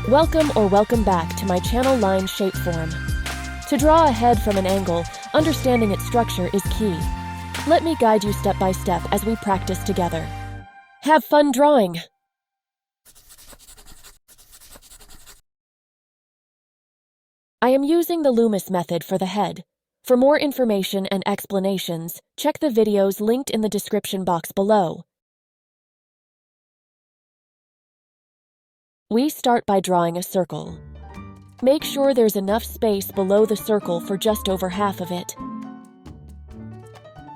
Welcome back to my channel line shapeform. To draw a head from an angle, understanding its structure is key. Let me guide you step by step as we practice together. Have fun drawing! I am using the Loomis method for the head. For more information and explanations, check the videos linked in the description box below. We start by drawing a circle. Make sure there's enough space below the circle for just over half of it.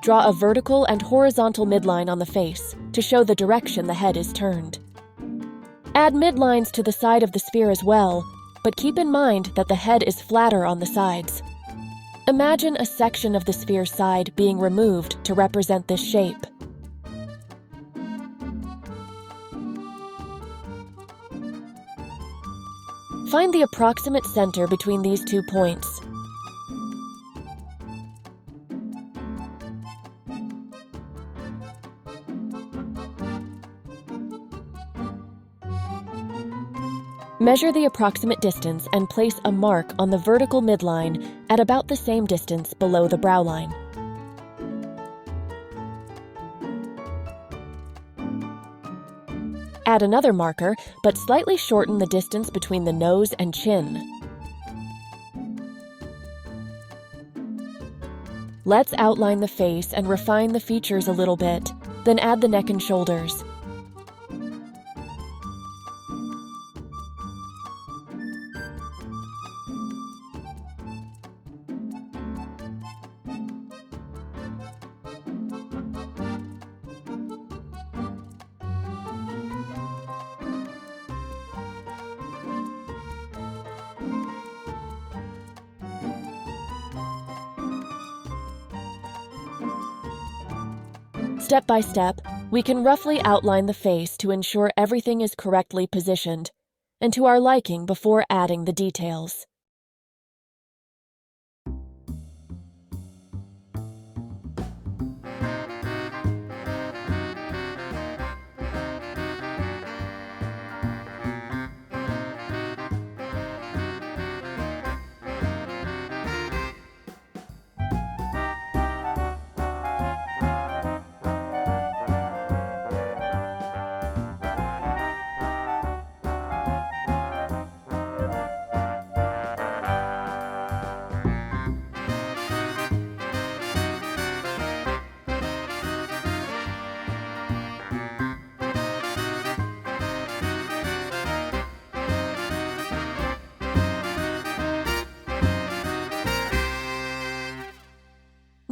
Draw a vertical and horizontal midline on the face to show the direction the head is turned. Add midlines to the side of the sphere as well, but keep in mind that the head is flatter on the sides. Imagine a section of the sphere's side being removed to represent this shape. Find the approximate center between these 2 points. Measure the approximate distance and place a mark on the vertical midline at about the same distance below the brow line. Add another marker, but slightly shorten the distance between the nose and chin. Let's outline the face and refine the features a little bit, then add the neck and shoulders. Step by step, we can roughly outline the face to ensure everything is correctly positioned and to our liking before adding the details.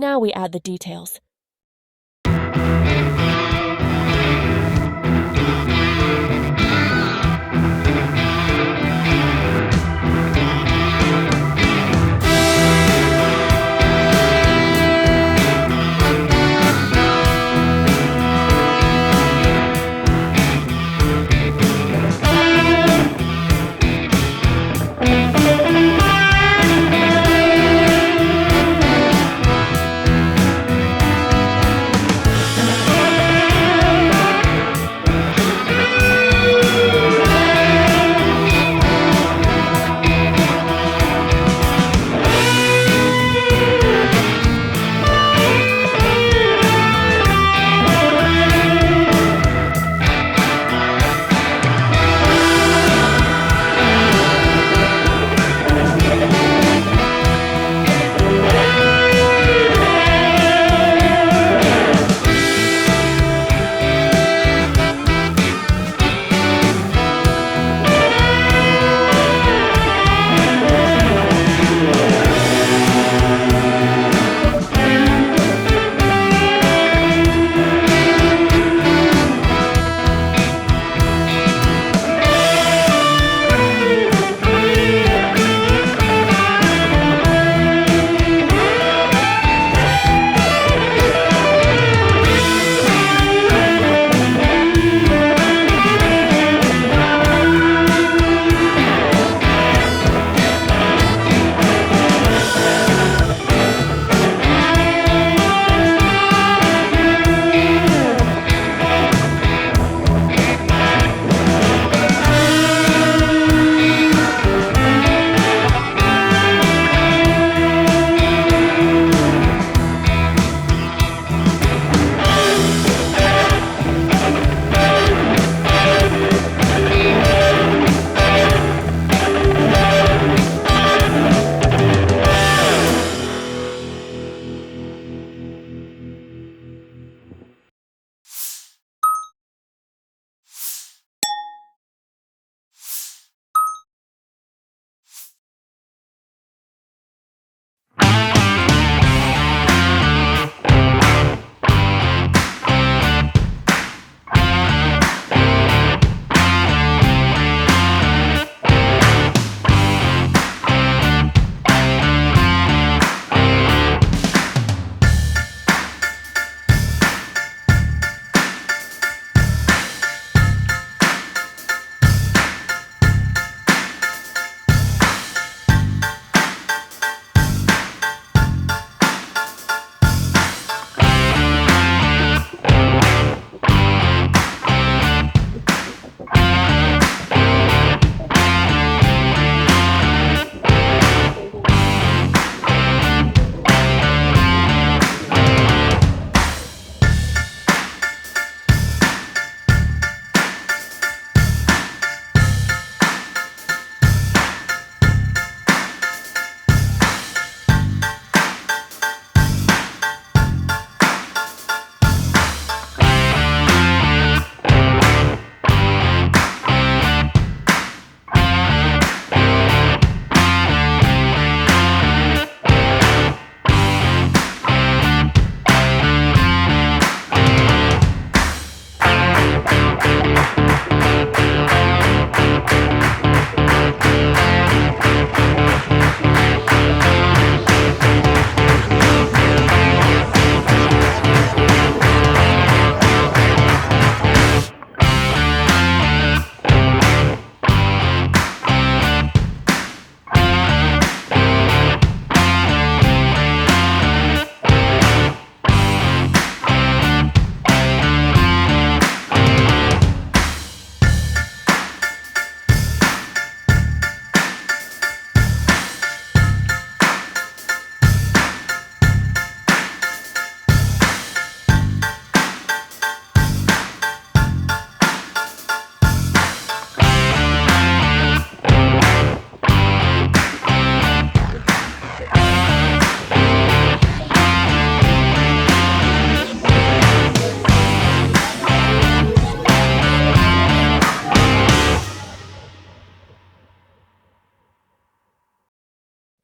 Now we add the details.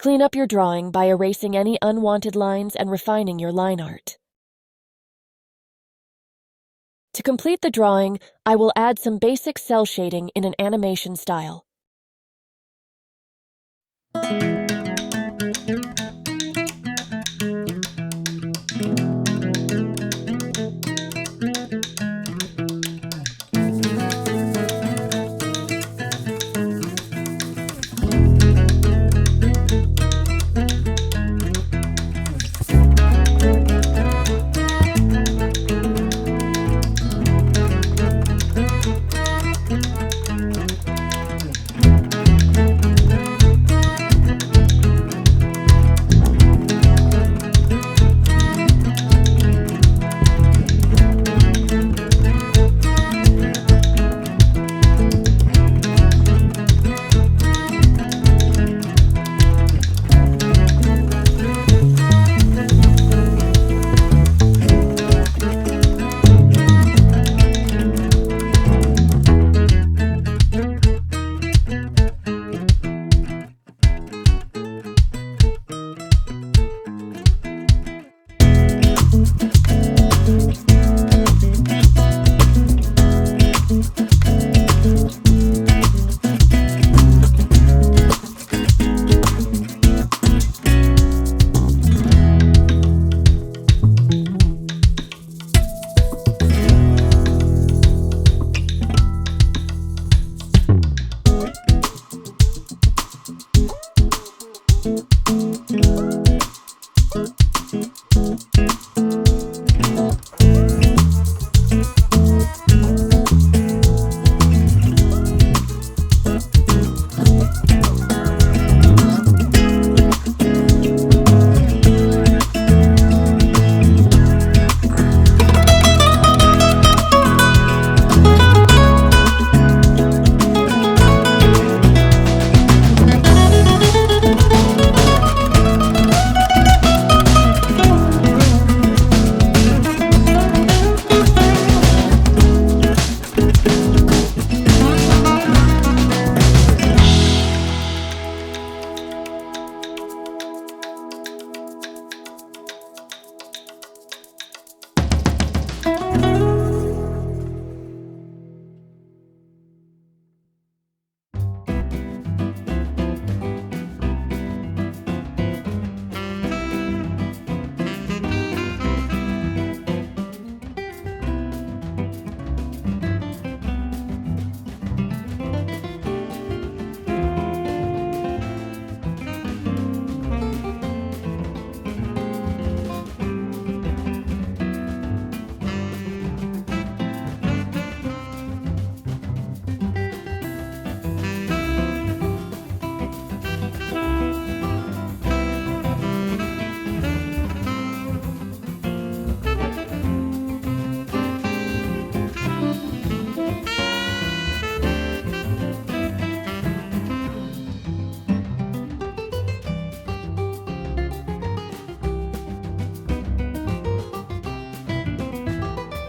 Clean up your drawing by erasing any unwanted lines and refining your line art. To complete the drawing, I will add some basic cel shading in an animation style.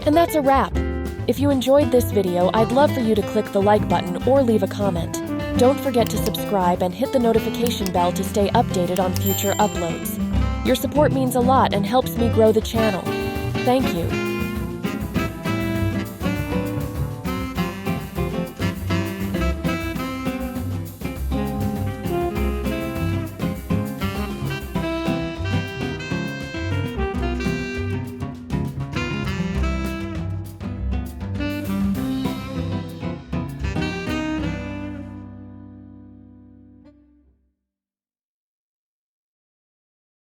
And that's a wrap. If you enjoyed this video, I'd love for you to click the like button or leave a comment. Don't forget to subscribe and hit the notification bell to stay updated on future uploads. Your support means a lot and helps me grow the channel. Thank you.